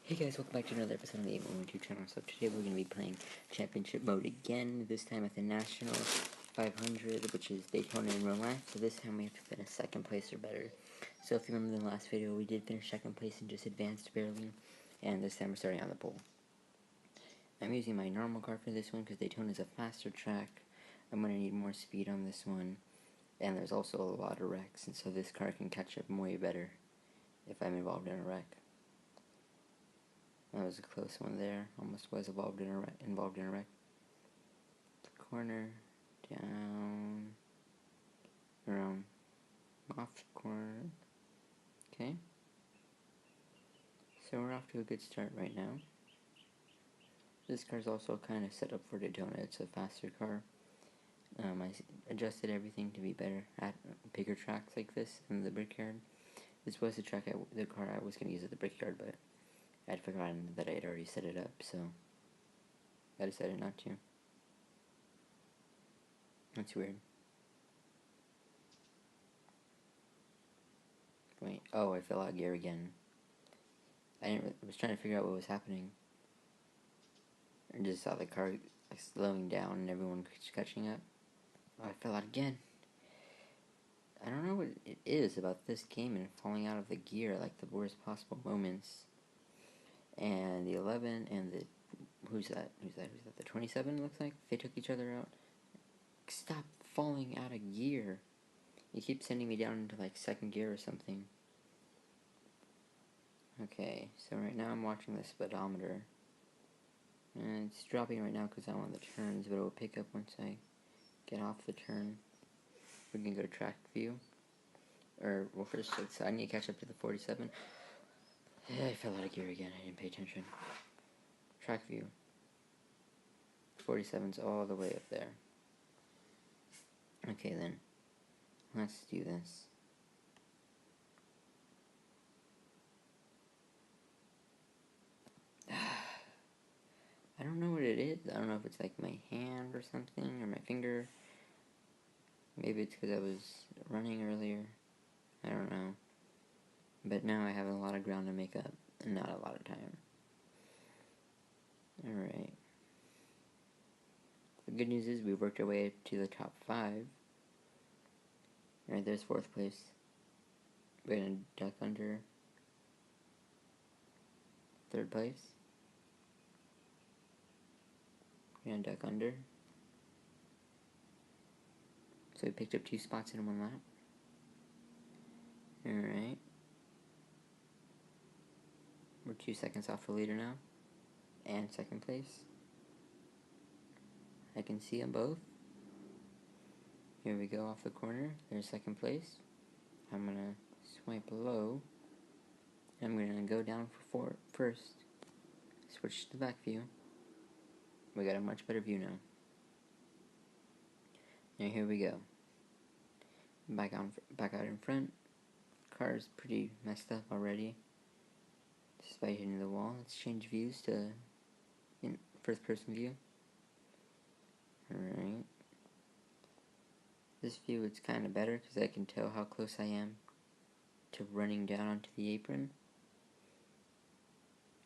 Hey guys, welcome back to another episode of the 812 channel. So today we're going to be playing championship mode again, this time at the National 500, which is Daytona in real life. So this time we have to finish second place or better. So if you remember in the last video, we did finish second place and just advanced barely. And this time we're starting on the pole. I'm using my normal car for this one because Daytona is a faster track. I'm going to need more speed on this one. And there's also a lot of wrecks, and so this car can catch up way better if I'm involved in a wreck. That was a close one there. Almost was involved in a wreck. Corner, down, around, off the corner. Okay. So we're off to a good start right now. This car's also kind of set up for Daytona. It's a faster car. I adjusted everything to be better at bigger tracks like this in the Brickyard. This was the car I was going to use at the Brickyard, but I'd forgotten that I had already set it up, so I decided not to. That's weird. Wait, oh, I fell out of gear again. I was trying to figure out what was happening. I just saw the car slowing down and everyone catching up. Oh, I fell out again. I don't know what it is about this game and falling out of the gear, like the worst possible moments. And the 11 and the... Who's that? The 27 looks like? They took each other out. Stop falling out of gear. You keep sending me down into like second gear or something. Okay, so right now I'm watching the speedometer. And it's dropping right now because I'm on the turns, but it will pick up once I get off the turn. We can go to track view. Well, first, I need to catch up to the 47. Yeah, I fell out of gear again. I didn't pay attention. Track view. 47's all the way up there. Okay, then. Let's do this. I don't know what it is. I don't know if it's like my hand or something, or my finger. Maybe it's because I was running earlier. I don't know. But now I have a lot of ground to make up, and not a lot of time. Alright. The good news is we worked our way up to the top 5. Alright, there's 4th place. We're gonna duck under 3rd place. We're gonna duck under. So we picked up 2 spots in 1 lap. Alright. We're 2 seconds off the leader now. And 2nd place. I can see them both. Here we go off the corner. There's 2nd place. I'm gonna swipe low. I'm gonna go down for first. Switch to the back view. We got a much better view now. And here we go. Back out in front. Car's pretty messed up already, despite hitting the wall. Let's change views to first person view. Alright. This view is kind of better because I can tell how close I am to running down onto the apron.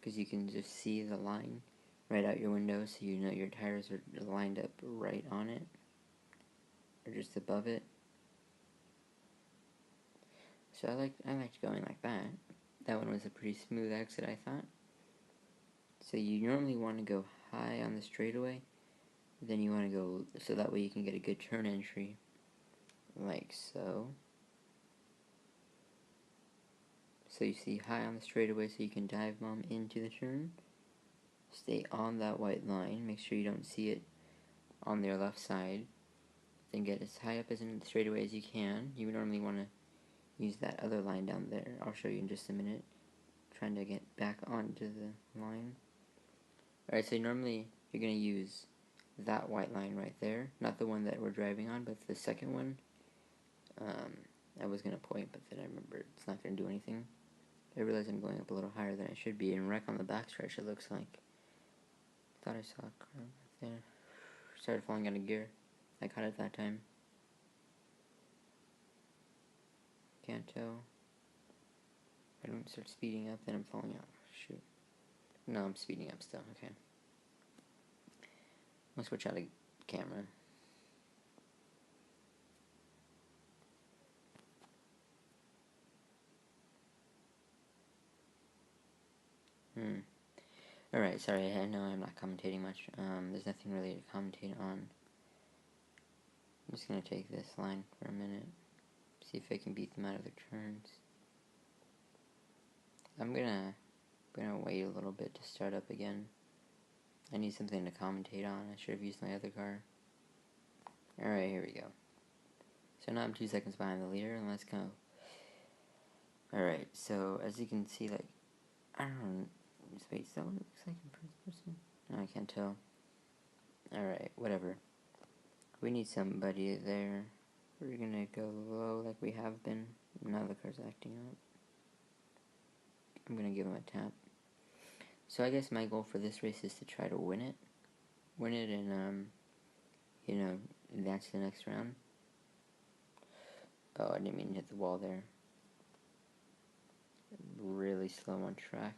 Because you can just see the line right out your window, so you know your tires are lined up right on it, or just above it. So I liked going like that. That one was a pretty smooth exit, I thought. So you normally want to go high on the straightaway, then you want to go so that way you can get a good turn entry, like so. So you see high on the straightaway so you can dive bomb into the turn. Stay on that white line, make sure you don't see it on their left side. Then get as high up as in the straightaway as you can. You would normally want to use that other line down there. I'll show you in just a minute. Trying to get back onto the line. Alright, so normally you're going to use that white line right there. Not the one that we're driving on, but the second one. I was going to point, but then I remembered it's not going to do anything. I realize I'm going up a little higher than I should be. And wreck on the backstretch, it looks like. Thought I saw a car back there. Started falling out of gear. I caught it that time. Can't tell. I don't start speeding up, then I'm falling out. Shoot. No, I'm speeding up still. Okay. Let's switch out of camera. Alright, sorry, I know I'm not commentating much. There's nothing really to commentate on. I'm just gonna take this line for a minute. See if I can beat them out of their turns. I'm gonna wait a little bit to start up again. I need something to commentate on. I should have used my other car. Alright, here we go. So now I'm 2 seconds behind the leader, and let's go. Alright, so as you can see, like, I don't know. Wait, is that what it looks like in first person? No, I can't tell. Alright, whatever. We need somebody there. We're gonna go low like we have been. Now the car's acting up. I'm gonna give him a tap. So I guess my goal for this race is to try to win it. Win it and, you know, advance to the next round. Oh, I didn't mean to hit the wall there. Really slow on track.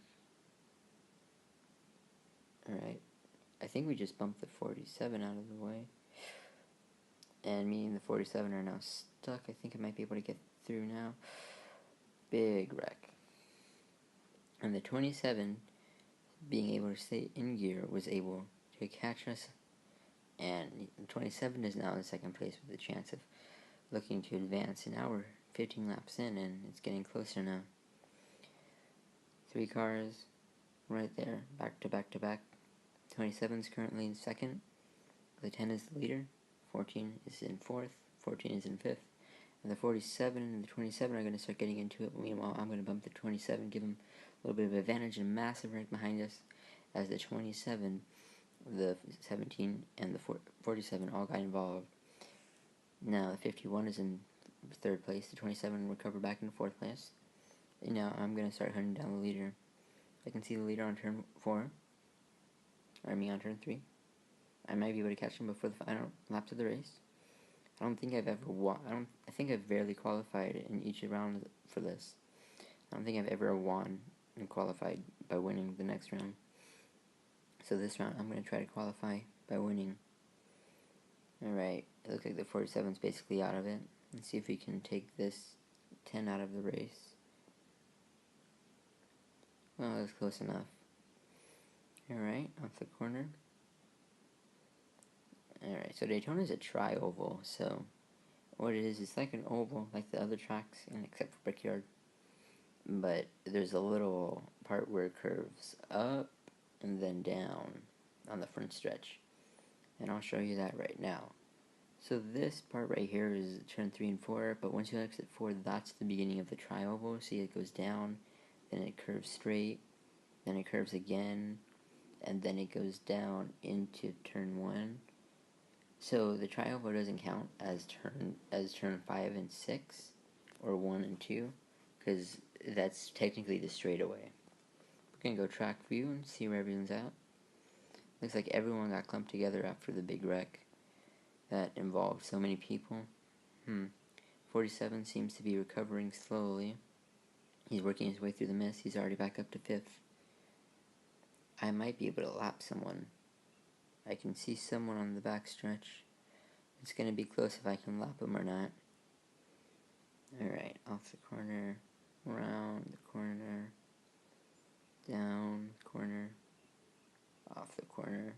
Alright. I think we just bumped the 47 out of the way. And me and the 47 are now stuck. I think I might be able to get through now. Big wreck. And the 27, being able to stay in gear, was able to catch us. And 27 is now in second place with a chance of looking to advance. And now we're 15 laps in, and it's getting closer now. 3 cars right there, back to back to back. 27 is currently in second. The 10 is the leader. 14 is in fourth. 14 is in fifth. And the 47 and the 27 are going to start getting into it. Meanwhile, I'm going to bump the 27, give them a little bit of advantage and massive rank behind us, as the 27, the 17, and the 47 all got involved. Now the 51 is in third place. The 27 recovered back in fourth place. And now I'm going to start hunting down the leader. I can see the leader on turn 4. Or me on turn 3. I might be able to catch him before the final laps of the race. I don't think I've ever won. I think I've barely qualified in each round for this. I don't think I've ever won and qualified by winning the next round. So this round, I'm going to try to qualify by winning. Alright, it looks like the 47's basically out of it. Let's see if we can take this 10 out of the race. Well, that's close enough. Alright, off the corner. Alright, so Daytona is a tri-oval, so what it is, it's like an oval, like the other tracks, and except for Brickyard. But there's a little part where it curves up and then down on the front stretch. And I'll show you that right now. So this part right here is turn 3 and 4, but once you exit 4, that's the beginning of the tri-oval. See, it goes down, then it curves straight, then it curves again, and then it goes down into turn 1. So the tri-oval doesn't count as turn 5 and 6, or 1 and 2, because that's technically the straightaway. We're gonna go track view and see where everyone's at. Looks like everyone got clumped together after the big wreck that involved so many people. 47 seems to be recovering slowly. He's working his way through the mist. He's already back up to 5th. I might be able to lap someone. I can see someone on the back stretch. It's going to be close if I can lap him or not. Alright, off the corner, around the corner, down the corner, off the corner,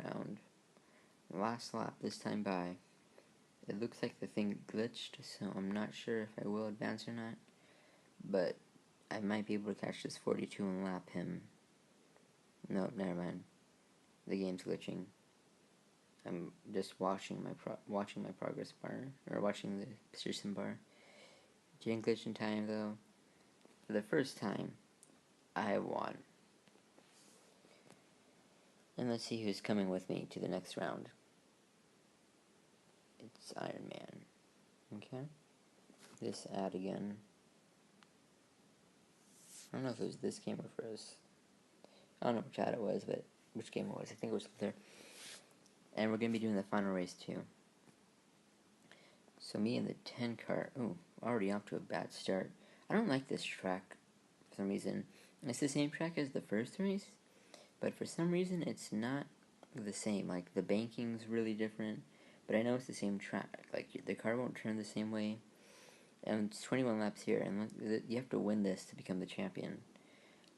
round. Last lap this time by. It looks like the thing glitched, so I'm not sure if I will advance or not. But I might be able to catch this 42 and lap him. No, never mind. The game's glitching. I'm just watching my progress bar, or watching the position bar. Didn't glitch in time though. For the first time, I won. And let's see who's coming with me to the next round. It's Iron Man. Okay. This ad again. I don't know if it was this game or first. I don't know which ad it was, but which game it was. I think it was there. And we're going to be doing the final race too. So me and the 10 car. Ooh, already off to a bad start. I don't like this track for some reason. It's the same track as the first race, but for some reason it's not the same. Like, the banking's really different, but I know it's the same track. Like, the car won't turn the same way. And it's 21 laps here, and look, you have to win this to become the champion.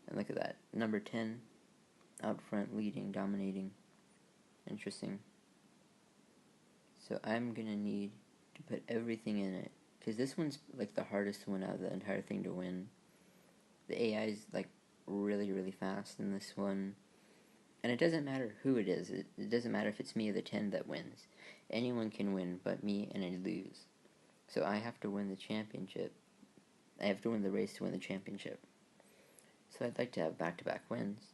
And look at that. Number 10, out front, leading, dominating. Interesting. So I'm gonna need to put everything in it, because this one's like the hardest one out of the entire thing to win. The AI is like really, really fast in this one. And it doesn't matter who it is. It doesn't matter if it's me or the 10 that wins. Anyone can win but me, and I lose. So I have to win the championship. I have to win the race to win the championship. So I'd like to have back-to-back wins.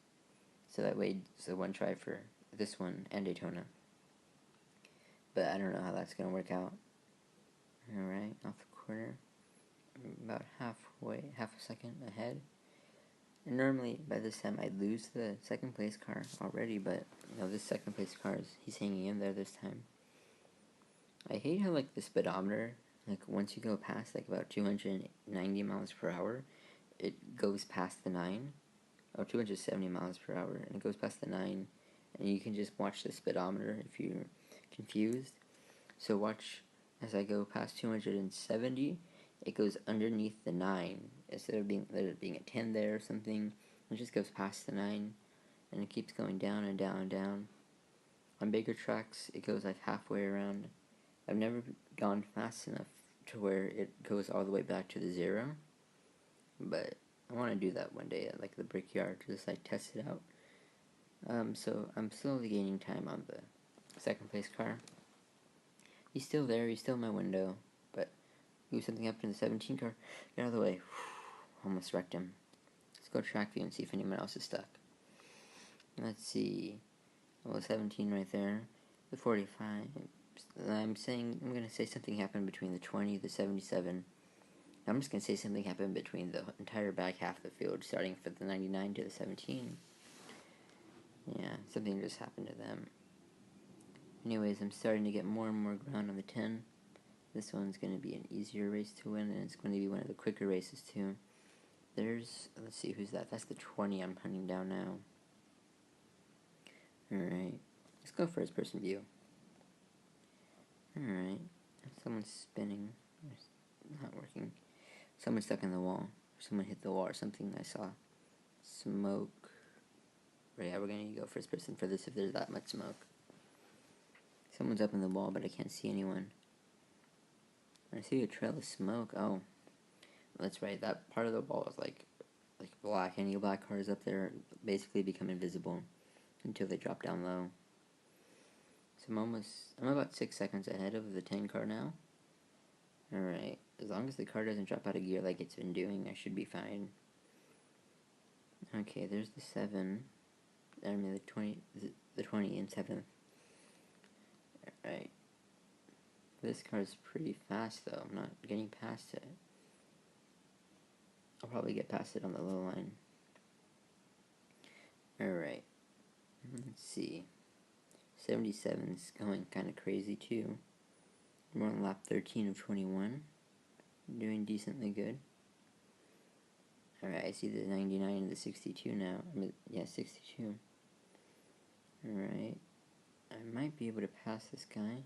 So that way it's one try for this one and Daytona. But I don't know how that's going to work out. Alright, off the corner. About halfway, half a second ahead. And normally by this time I'd lose the second place car already, but this second place car he's hanging in there this time. I hate how like the speedometer, like once you go past like about 290 miles per hour, it goes past the 9, or 270 miles per hour, and it goes past the 9, and you can just watch the speedometer if you're confused. So watch as I go past 270, it goes underneath the 9, instead of being a 10 there or something. It just goes past the 9, and it keeps going down and down and down. On bigger tracks, it goes like halfway around. I've never gone fast enough to where it goes all the way back to the 0, but I want to do that one day at like the Brickyard to just like test it out. So I'm slowly gaining time on the second place car. He's still there, he's still in my window, but ooh, something happened to the 17 car. Get out of the way. Almost wrecked him. Let's go track view and see if anyone else is stuck. Let's see. Well, 17 right there. The 45. I'm going to say something happened between the 20, the 77. I'm just going to say something happened between the entire back half of the field, starting from the 99 to the 17. Yeah, something just happened to them. Anyways, I'm starting to get more and more ground on the 10. This one's going to be an easier race to win, and it's going to be one of the quicker races too. Let's see, who's that? That's the 20 I'm hunting down now. Alright, let's go first person view. Alright, someone's spinning. It's not working. Someone's stuck in the wall. Someone hit the wall or something. I saw smoke. Right, yeah, we're going to go first person for this if there's that much smoke. Someone's up in the wall, but I can't see anyone. I see a trail of smoke. Oh, that's right. That part of the wall is like black. Any black cars up there basically become invisible until they drop down low. So I'm about 6 seconds ahead of the 10 car now. Alright, as long as the car doesn't drop out of gear like it's been doing, I should be fine. Okay, there's the 7. I mean the 20 and 7th. Alright. This car's pretty fast though. I'm not getting past it. I'll probably get past it on the low line. Alright. Let's see. 77's going kind of crazy too. We're on lap 13 of 21. Doing decently good. Alright, I see the 99 and the 62 now. Yeah, 62. Alright. I might be able to pass this guy.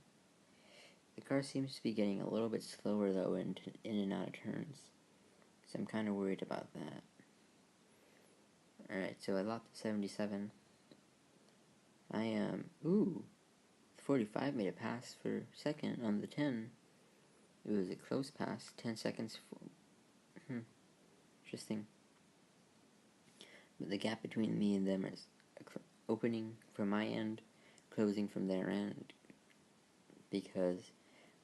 The car seems to be getting a little bit slower though in and out of turns. So I'm kind of worried about that. Alright, so I lapped the 77. I am... Ooh! The 45 made a pass for second on the 10. It was a close pass. 10 seconds. Interesting. But the gap between me and them is opening from my end, closing from their end, because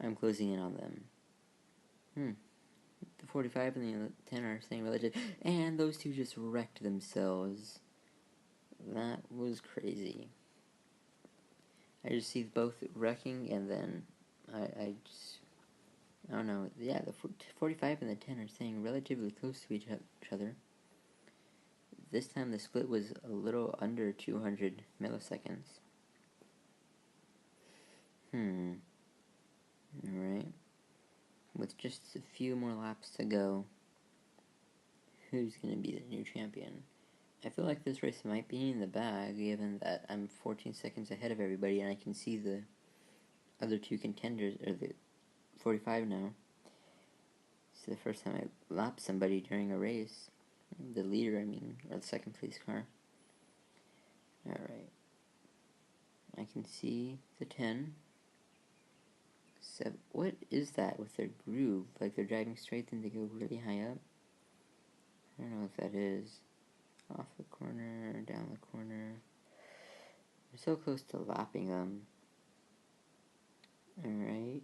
I'm closing in on them. The 45 and the 10 are staying relative, and those two just wrecked themselves. That was crazy. I just see both wrecking, and then I don't know. Yeah, the 45 and the 10 are staying relatively close to each other. This time the split was a little under 200 milliseconds. Alright. With just a few more laps to go, who's going to be the new champion. I feel like this race might be in the bag, given that I'm 14 seconds ahead of everybody and I can see the other two contenders, or the 45 now. It's the first time I lapped somebody during a race. The leader, I mean, or the second place car. Alright. I can see the 10. 7. What is that with their groove? Like they're driving straight, then they go really high up? I don't know what that is. Off the corner, down the corner. We're so close to lapping them. Alright.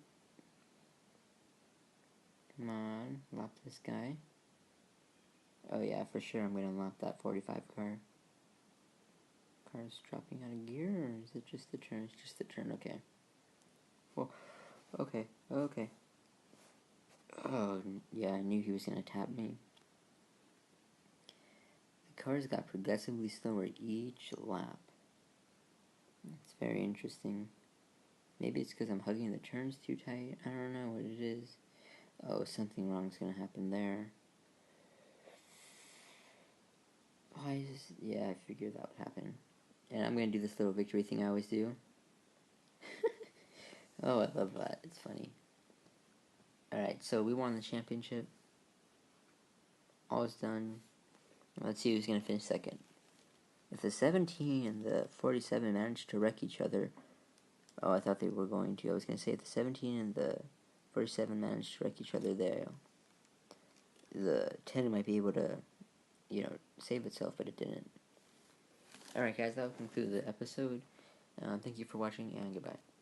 Come on, lap this guy. Oh yeah, for sure I'm gonna lap that 45 car. Car's dropping out of gear, or is it just the turn? It's just the turn, okay. Well, okay. Oh, yeah, I knew he was gonna tap me. The cars got progressively slower each lap. It's very interesting. Maybe it's because I'm hugging the turns too tight. I don't know what it is. Oh, something wrong's gonna happen there. Why is... Yeah, I figured that would happen. And I'm gonna do this little victory thing I always do. Oh, I love that. It's funny. Alright, so we won the championship. All is done. Let's see who's gonna finish second. If the 17 and the 47 managed to wreck each other... Oh, I thought they were going to. I was gonna say if the 17 and the 47 managed to wreck each other there, the 10 might be able to, save itself, but it didn't. Alright guys, that will conclude the episode. Thank you for watching, and goodbye.